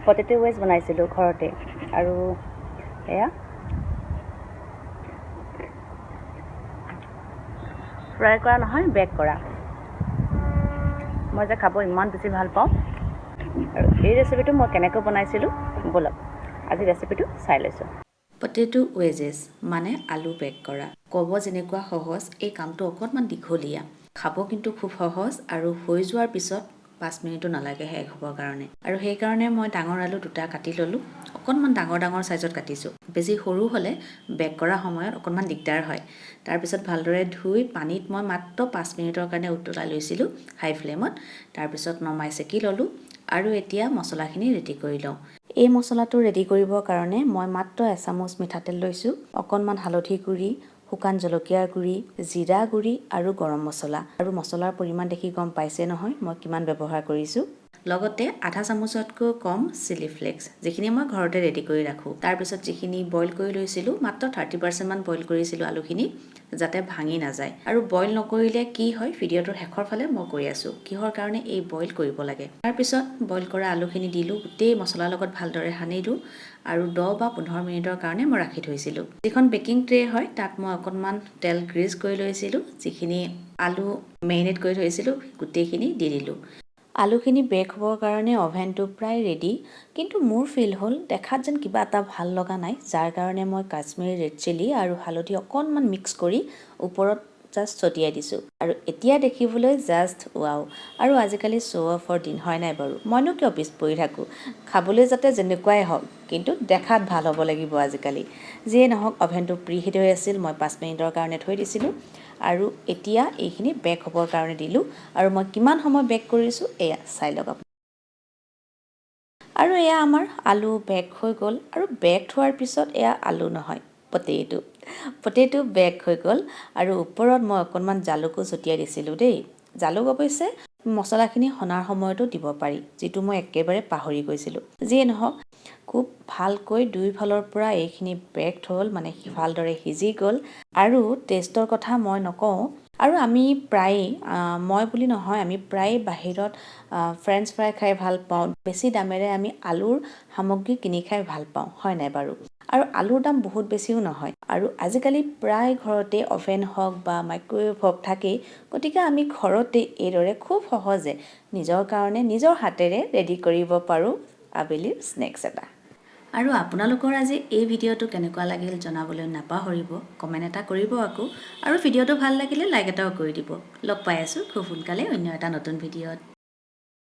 পটেটোৱেজ বনাইছিলোঁ ঘৰতে আৰু এয়া ফ্ৰাই কৰা নহয় বেক কৰা মই যে খাব ইমান বেছি ভাল পাওঁ আৰু এই ৰেচিপিটো মই কেনেকৈ বনাইছিলোঁ বলক আজি ৰেচিপিটো চাই লৈছোঁ পটেটোৱেজেছ মানে আলু বেক কৰা ক'ব যেনেকুৱা সহজ এই কামটো অকণমান দীঘলীয়া খাব কিন্তু খুব সহজ আৰু হৈ যোৱাৰ পিছত 5 মিনিটো নালাগে শেষ হ'বৰ কাৰণে আৰু সেই কাৰণে মই ডাঙৰ আলু দুটা কাটি ল'লোঁ অকণমান ডাঙৰ সাইজত কাটিছোঁ বেছি সৰু হ'লে বেক কৰা সময়ত অকণমান দিগদাৰ হয় তাৰপিছত ভালদৰে ধুই পানীত মই মাত্ৰ 5 মিনিটৰ কাৰণে উতলাই লৈছিলোঁ হাই ফ্লেমত তাৰপিছত নমাই চেকি ল'লোঁ আৰু এতিয়া মছলাখিনি ৰেডি কৰি লওঁ এই মছলাটো ৰেডি কৰিবৰ কাৰণে মই মাত্ৰ এচামুচ মিঠাতেল লৈছোঁ অকণমান হালধি গুড়ি শুকান জলকীয়াৰ গুড়ি জিৰা গুড়ি আৰু গৰম মছলা আৰু মছলাৰ পৰিমাণ দেখি গম পাইছে নহয় মই কিমান ব্যৱহাৰ কৰিছোঁ লগতে আধা চামুচতকৈ কম চিলি ফ্লেক্স যিখিনি মই ঘৰতে ৰেডি কৰি ৰাখোঁ তাৰপিছত যিখিনি বইল কৰি লৈছিলোঁ মাত্ৰ 30% মান বইল কৰিছিলোঁ আলুখিনি যাতে ভাঙি নাযায় আৰু বইল নকৰিলে কি হয় ভিডিঅ'টোৰ শেষৰ ফালে মই কৈ আছোঁ কিহৰ কাৰণে এই বইল কৰিব লাগে তাৰপিছত বইল কৰা আলুখিনি দিলোঁ গোটেই মছলাৰ লগত ভালদৰে সানিলোঁ আৰু 10 বা 15 মিনিটৰ কাৰণে মই ৰাখি থৈছিলোঁ যিখন বেকিং ট্ৰে হয় তাত মই অকণমান তেল গ্ৰীজ কৰি লৈছিলোঁ যিখিনি আলু মেৰিনেট কৰি থৈছিলোঁ গোটেইখিনি দি দিলোঁ আলুখিনি বেক হ'বৰ কাৰণে অভেনটো প্ৰায় ৰেডি কিন্তু মোৰ ফিল হ'ল দেখাত যেন কিবা এটা ভাল লগা নাই যাৰ কাৰণে মই কাশ্মীৰী ৰেড চিলি আৰু হালধি অকণমান মিক্স কৰি ওপৰত জাষ্ট ছটিয়াই দিছোঁ আৰু এতিয়া দেখিবলৈ জাষ্ট ৱাও আৰু আজিকালি শ্ব' অফৰ দিন হয় নাই বাৰু মইনো কিয় পিছ পৰি থাকোঁ খাবলৈ যাতে যেনেকুৱাই হওক কিন্তু দেখাত ভাল হ'ব লাগিব আজিকালি যিয়ে নহওক অভেনটো প্ৰিহিট হৈ আছিল মই 5 মিনিটৰ কাৰণে থৈ দিছিলোঁ আৰু এতিয়া এইখিনি বেক হ'বৰ কাৰণে দিলোঁ আৰু মই কিমান সময় বেক কৰিছোঁ এয়া চাই লওক আৰু এয়া আমাৰ আলু বেক হৈ গ'ল আৰু বেক হোৱাৰ পিছত এয়া আলু নহয় পটেটো বেক হৈ গ'ল আৰু ওপৰত মই অকণমান জালুকো ছটিয়াই দিছিলোঁ দেই জালুক অৱশ্যে মছলাখিনি সনাৰ সময়তো দিব পাৰি যিটো মই একেবাৰে পাহৰি গৈছিলোঁ যিয়ে নহওক খুব ভালকৈ দুইফালৰ পৰা এইখিনি বেকড হ'ল মানে ভালদৰে সিজি গ'ল আৰু টেষ্টৰ কথা মই নকওঁ আৰু আমি প্ৰায় মই বুলি নহয় আমি প্ৰায় বাহিৰত ফ্ৰেঞ্চ ফ্ৰাই খাই ভাল পাওঁ বেছি দামেৰে আমি আলুৰ সামগ্ৰী কিনি খাই ভাল পাওঁ হয় নাই বাৰু আৰু আলুৰ দাম বহুত বেছিও নহয় আৰু আজিকালি প্ৰায় ঘৰতে অভেন হওক বা মাইক্ৰৱেভ হওক থাকেই গতিকে আমি ঘৰতে এইদৰে খুব সহজে নিজৰ কাৰণে নিজৰ হাতেৰে ৰেডি কৰিব পাৰোঁ আবেলিৰ স্নেক্স এটা আৰু আপোনালোকৰ আজি এই ভিডিঅ'টো কেনেকুৱা লাগিল জনাবলৈ নাপাহৰিব কমেণ্ট এটা কৰিব আকৌ আৰু ভিডিঅ'টো ভাল লাগিলে লাইক এটাও কৰি দিব লগ পাই আছোঁ খুব সোনকালে অন্য এটা নতুন ভিডিঅ'ত